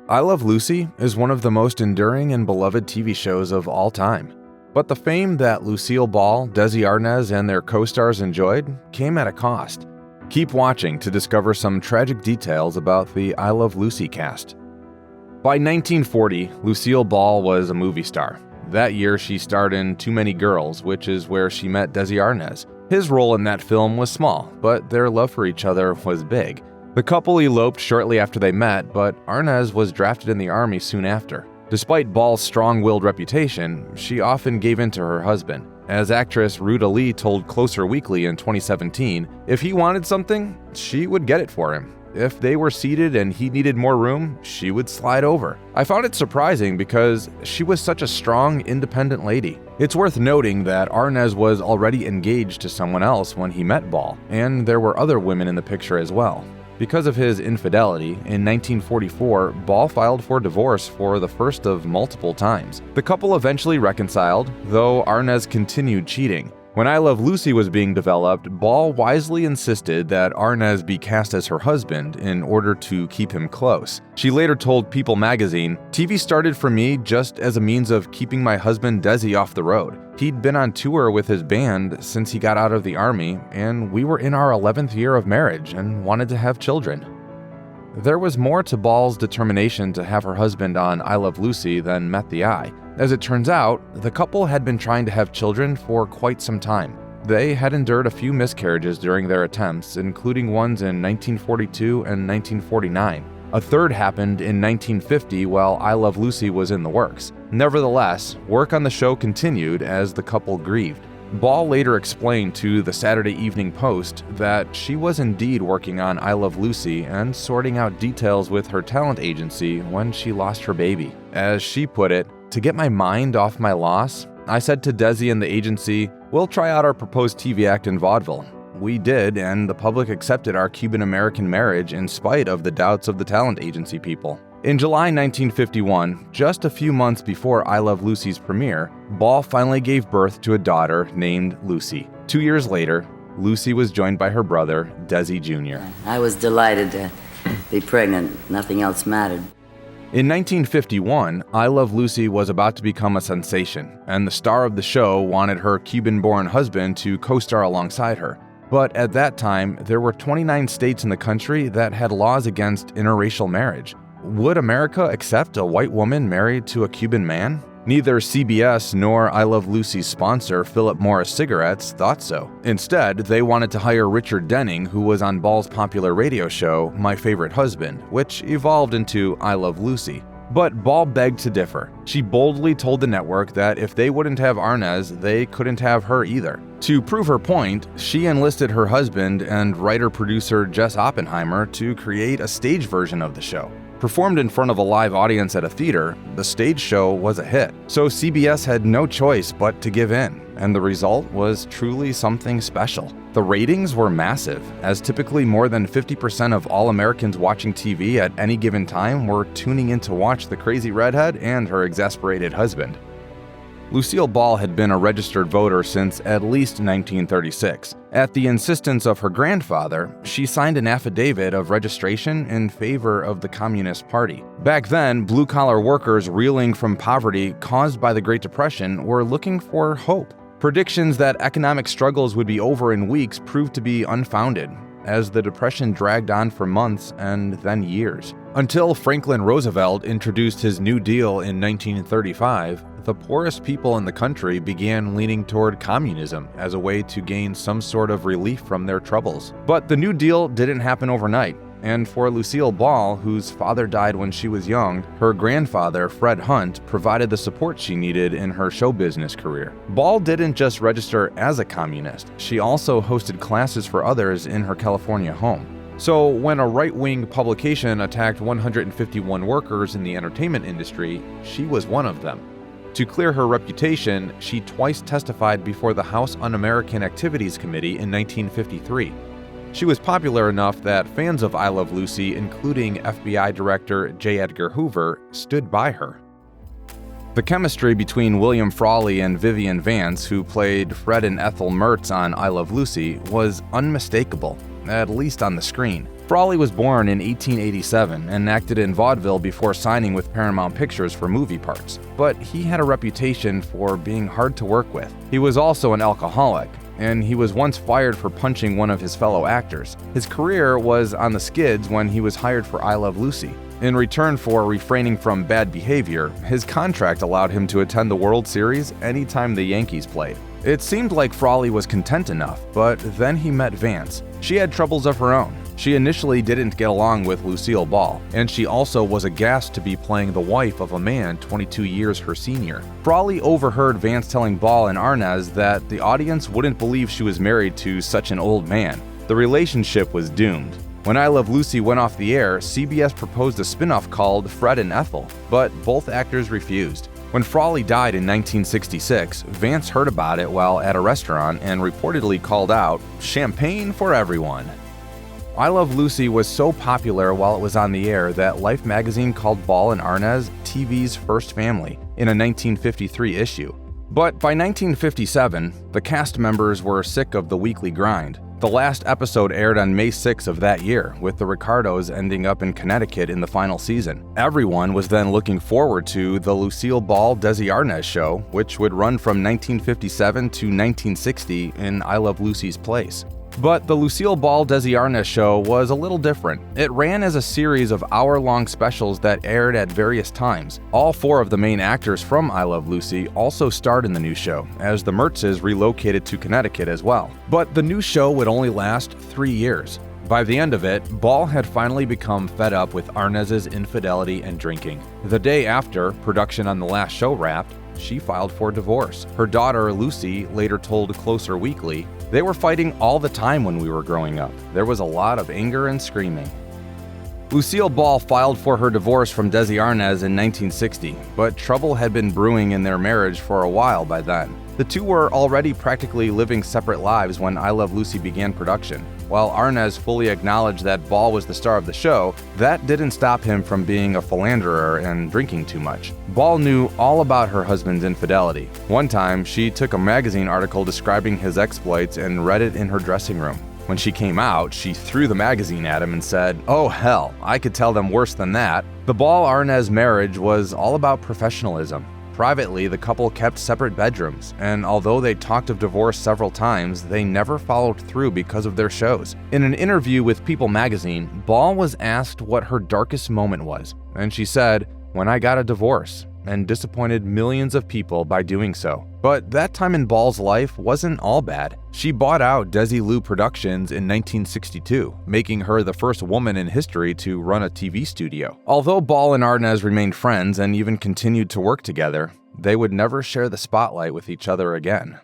I Love Lucy is one of the most enduring and beloved TV shows of all time. But the fame that Lucille Ball, Desi Arnaz, and their co-stars enjoyed came at a cost. Keep watching to discover some tragic details about the I Love Lucy cast. By 1940, Lucille Ball was a movie star. That year, she starred in Too Many Girls, which is where she met Desi Arnaz. His role in that film was small, but their love for each other was big. The couple eloped shortly after they met, but Arnaz was drafted in the army soon after. Despite Ball's strong-willed reputation, she often gave in to her husband. As actress Ruta Lee told Closer Weekly in 2017, if he wanted something, she would get it for him. If they were seated and he needed more room, she would slide over. I found it surprising because she was such a strong, independent lady. It's worth noting that Arnaz was already engaged to someone else when he met Ball, and there were other women in the picture as well. Because of his infidelity, in 1944, Ball filed for divorce for the first of multiple times. The couple eventually reconciled, though Arnaz continued cheating. When I Love Lucy was being developed, Ball wisely insisted that Arnaz be cast as her husband in order to keep him close. She later told People magazine, "TV started for me just as a means of keeping my husband Desi off the road. He'd been on tour with his band since he got out of the army, and we were in our 11th year of marriage and wanted to have children." There was more to Ball's determination to have her husband on I Love Lucy than met the eye. As it turns out, the couple had been trying to have children for quite some time. They had endured a few miscarriages during their attempts, including ones in 1942 and 1949. A third happened in 1950 while I Love Lucy was in the works. Nevertheless, work on the show continued as the couple grieved. Ball later explained to the Saturday Evening Post that she was indeed working on I Love Lucy and sorting out details with her talent agency when she lost her baby. As she put it, "To get my mind off my loss, I said to Desi and the agency, we'll try out our proposed TV act in vaudeville. We did, and the public accepted our Cuban-American marriage in spite of the doubts of the talent agency people." In July 1951, just a few months before I Love Lucy's premiere, Ball finally gave birth to a daughter named Lucy. 2 years later, Lucy was joined by her brother, Desi Jr. I was delighted to be pregnant. Nothing else mattered. In 1951, I Love Lucy was about to become a sensation, and the star of the show wanted her Cuban-born husband to co-star alongside her. But at that time, there were 29 states in the country that had laws against interracial marriage. Would America accept a white woman married to a Cuban man? Neither CBS nor I Love Lucy's sponsor, Philip Morris Cigarettes, thought so. Instead, they wanted to hire Richard Denning, who was on Ball's popular radio show, My Favorite Husband, which evolved into I Love Lucy. But Ball begged to differ. She boldly told the network that if they wouldn't have Arnaz, they couldn't have her either. To prove her point, she enlisted her husband and writer-producer Jess Oppenheimer to create a stage version of the show. Performed in front of a live audience at a theater, the stage show was a hit, so CBS had no choice but to give in, and the result was truly something special. The ratings were massive, as typically more than 50% of all Americans watching TV at any given time were tuning in to watch the crazy redhead and her exasperated husband. Lucille Ball had been a registered voter since at least 1936. At the insistence of her grandfather, she signed an affidavit of registration in favor of the Communist Party. Back then, blue-collar workers reeling from poverty caused by the Great Depression were looking for hope. Predictions that economic struggles would be over in weeks proved to be unfounded, as the Depression dragged on for months and then years. Until Franklin Roosevelt introduced his New Deal in 1935, the poorest people in the country began leaning toward communism as a way to gain some sort of relief from their troubles. But the New Deal didn't happen overnight. And for Lucille Ball, whose father died when she was young, her grandfather, Fred Hunt, provided the support she needed in her show business career. Ball didn't just register as a communist, she also hosted classes for others in her California home. So when a right-wing publication attacked 151 workers in the entertainment industry, she was one of them. To clear her reputation, she twice testified before the House Un-American Activities Committee in 1953. She was popular enough that fans of I Love Lucy, including FBI Director J. Edgar Hoover, stood by her. The chemistry between William Frawley and Vivian Vance, who played Fred and Ethel Mertz on I Love Lucy, was unmistakable, at least on the screen. Frawley was born in 1887 and acted in vaudeville before signing with Paramount Pictures for movie parts, but he had a reputation for being hard to work with. He was also an alcoholic, and he was once fired for punching one of his fellow actors. His career was on the skids when he was hired for I Love Lucy. In return for refraining from bad behavior, his contract allowed him to attend the World Series anytime the Yankees played. It seemed like Frawley was content enough, but then he met Vance. She had troubles of her own. She initially didn't get along with Lucille Ball, and she also was aghast to be playing the wife of a man 22 years her senior. Frawley overheard Vance telling Ball and Arnaz that the audience wouldn't believe she was married to such an old man. The relationship was doomed. When I Love Lucy went off the air, CBS proposed a spin-off called Fred and Ethel, but both actors refused. When Frawley died in 1966, Vance heard about it while at a restaurant and reportedly called out, "Champagne for everyone." I Love Lucy was so popular while it was on the air that Life magazine called Ball and Arnaz TV's first family in a 1953 issue. But by 1957, the cast members were sick of the weekly grind. The last episode aired on May 6 of that year, with the Ricardos ending up in Connecticut in the final season. Everyone was then looking forward to the Lucille Ball Desi Arnaz show, which would run from 1957 to 1960 in I Love Lucy's place. But the Lucille Ball Desi Arnaz show was a little different. It ran as a series of hour-long specials that aired at various times. All four of the main actors from I Love Lucy also starred in the new show, as the Mertzes relocated to Connecticut as well. But the new show would only last 3 years. By the end of it, Ball had finally become fed up with Arnaz's infidelity and drinking. The day after production on the last show wrapped, she filed for divorce. Her daughter, Lucy, later told Closer Weekly, "They were fighting all the time when we were growing up. There was a lot of anger and screaming." Lucille Ball filed for her divorce from Desi Arnaz in 1960, but trouble had been brewing in their marriage for a while by then. The two were already practically living separate lives when I Love Lucy began production. While Arnaz fully acknowledged that Ball was the star of the show, that didn't stop him from being a philanderer and drinking too much. Ball knew all about her husband's infidelity. One time, she took a magazine article describing his exploits and read it in her dressing room. When she came out, she threw the magazine at him and said, "Oh hell, I could tell them worse than that." The Ball-Arnaz marriage was all about professionalism. Privately, the couple kept separate bedrooms, and although they talked of divorce several times, they never followed through because of their shows. In an interview with People magazine, Ball was asked what her darkest moment was, and she said, "When I got a divorce," and disappointed millions of people by doing so. But that time in Ball's life wasn't all bad. She bought out Desi Lou Productions in 1962, making her the first woman in history to run a TV studio. Although Ball and Arnaz remained friends and even continued to work together, they would never share the spotlight with each other again.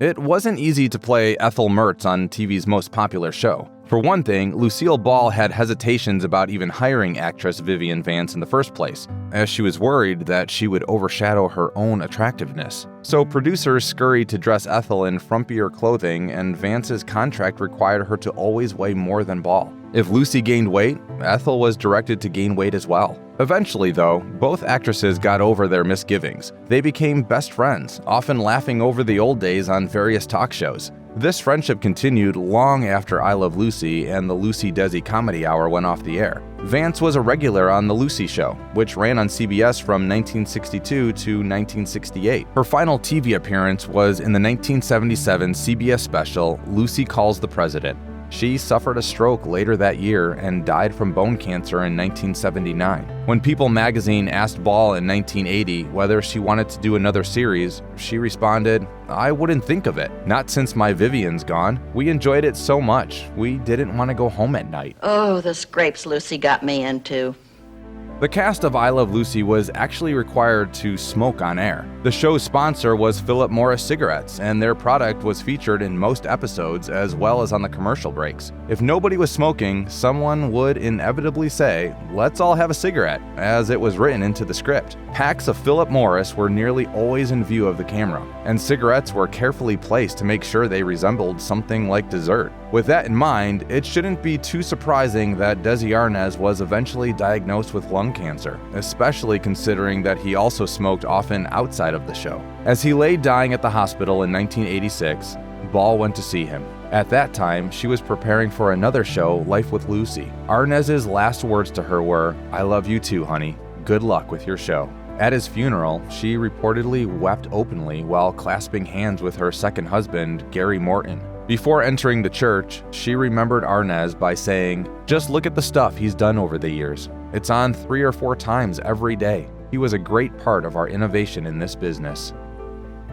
It wasn't easy to play Ethel Mertz on TV's most popular show. For one thing, Lucille Ball had hesitations about even hiring actress Vivian Vance in the first place, as she was worried that she would overshadow her own attractiveness. So producers scurried to dress Ethel in frumpier clothing, and Vance's contract required her to always weigh more than Ball. If Lucy gained weight, Ethel was directed to gain weight as well. Eventually, though, both actresses got over their misgivings. They became best friends, often laughing over the old days on various talk shows. This friendship continued long after I Love Lucy and the Lucy Desi Comedy Hour went off the air. Vance was a regular on The Lucy Show, which ran on CBS from 1962 to 1968. Her final TV appearance was in the 1977 CBS special, Lucy Calls the President. She suffered a stroke later that year and died from bone cancer in 1979. When People magazine asked Ball in 1980 whether she wanted to do another series, she responded, "I wouldn't think of it. Not since my Vivian's gone. We enjoyed it so much, we didn't want to go home at night." Oh, the scrapes Lucy got me into. The cast of I Love Lucy was actually required to smoke on air. The show's sponsor was Philip Morris Cigarettes, and their product was featured in most episodes as well as on the commercial breaks. If nobody was smoking, someone would inevitably say, "Let's all have a cigarette," as it was written into the script. Packs of Philip Morris were nearly always in view of the camera, and cigarettes were carefully placed to make sure they resembled something like dessert. With that in mind, it shouldn't be too surprising that Desi Arnaz was eventually diagnosed with lung cancer, especially considering that he also smoked often outside of the show. As he lay dying at the hospital in 1986, Ball went to see him. At that time, she was preparing for another show, Life with Lucy. Arnaz's last words to her were, "I love you too, honey. Good luck with your show." At his funeral, she reportedly wept openly while clasping hands with her second husband, Gary Morton. Before entering the church, she remembered Arnaz by saying, "Just look at the stuff he's done over the years. It's on 3 or 4 times every day. He was a great part of our innovation in this business."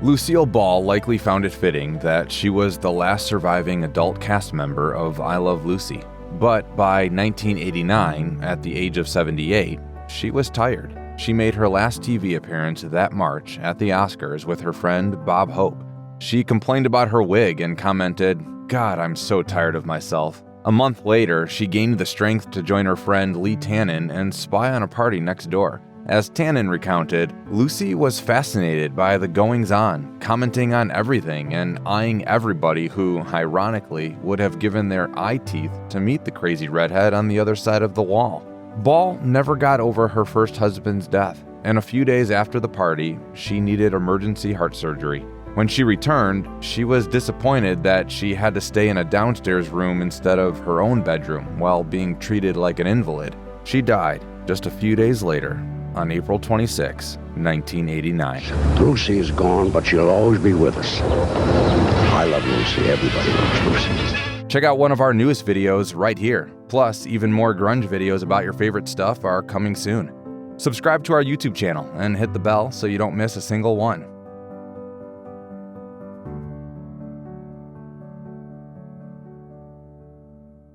Lucille Ball likely found it fitting that she was the last surviving adult cast member of I Love Lucy. But by 1989, at the age of 78, she was tired. She made her last TV appearance that March at the Oscars with her friend Bob Hope. She complained about her wig and commented, "God, I'm so tired of myself." A month later, she gained the strength to join her friend Lee Tannen and spy on a party next door. As Tannen recounted, Lucy was fascinated by the goings-on, commenting on everything and eyeing everybody who, ironically, would have given their eye teeth to meet the crazy redhead on the other side of the wall. Ball never got over her first husband's death, and a few days after the party, she needed emergency heart surgery. When she returned, she was disappointed that she had to stay in a downstairs room instead of her own bedroom while being treated like an invalid. She died just a few days later, on April 26, 1989. Lucy is gone, but she'll always be with us. I love Lucy. Everybody loves Lucy. Check out one of our newest videos right here. Plus, even more grunge videos about your favorite stuff are coming soon. Subscribe to our YouTube channel and hit the bell so you don't miss a single one.